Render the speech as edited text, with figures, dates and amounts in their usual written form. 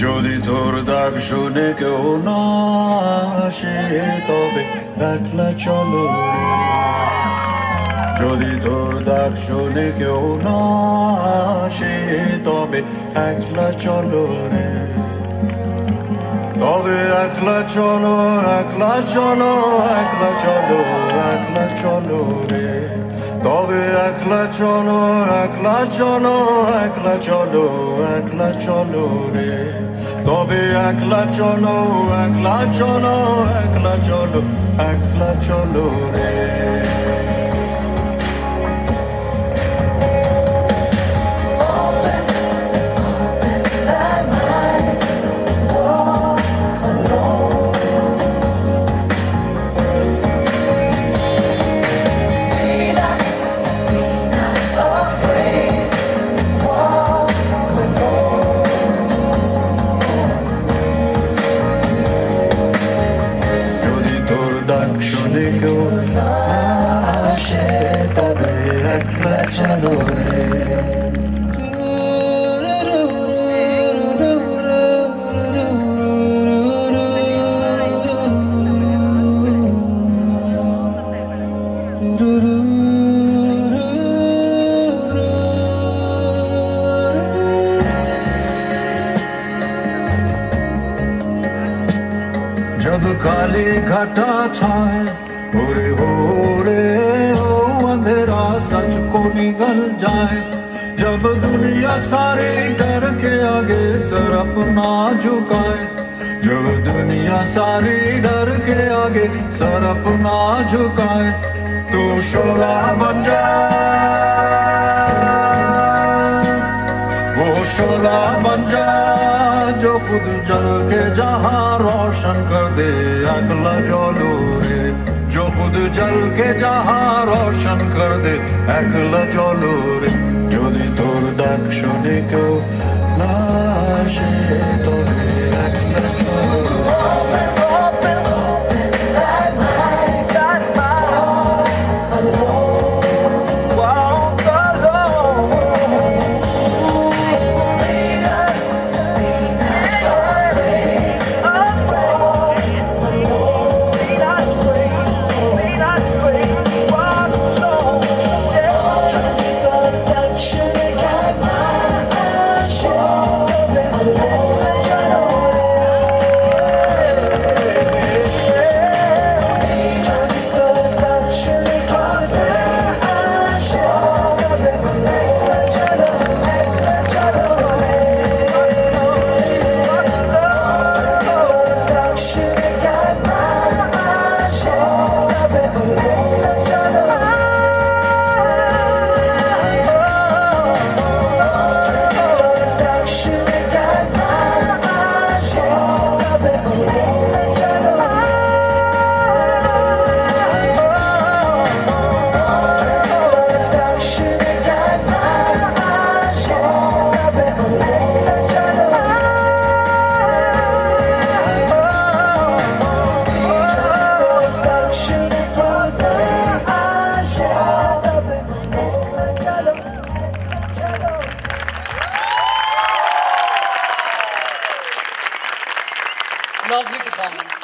যদি তোর ডাক শুনে কেউ না আসে তবে একলা চলো রে। যদি তোর ডাক শুনে কেউ না আসে তবে একলা চলো রে। তবে একলা চলো, একলা চলো, একলা চলো, একলা চলো রে। তবে একলা চলো, একলা চলো, একলা চলো, একলা চলো রে। তবে একলা চলো, একলা চলো, একলা চলো, একলা চলো রে। শুনে কেউ আসে তবে একলা চলো রে। जब काली घटा छाए ओरे हो अंधेरा सच को निगल जाए। जब दुनिया सारी डर के आगे सर अपना झुकाए। जब दुनिया सारी डर के आगे सर अपना झुकाए। तू शोला बन जा, वो शोला बन जा जो खुद जल के जहां रोशन कर दे। अगला चलो रे, जो खुद जल के जहां रोशन कर दे। अगला चलो रे। যদি তোর ডাক শুনে কেউ না আসে তবে একলা চলো। Lovely performance.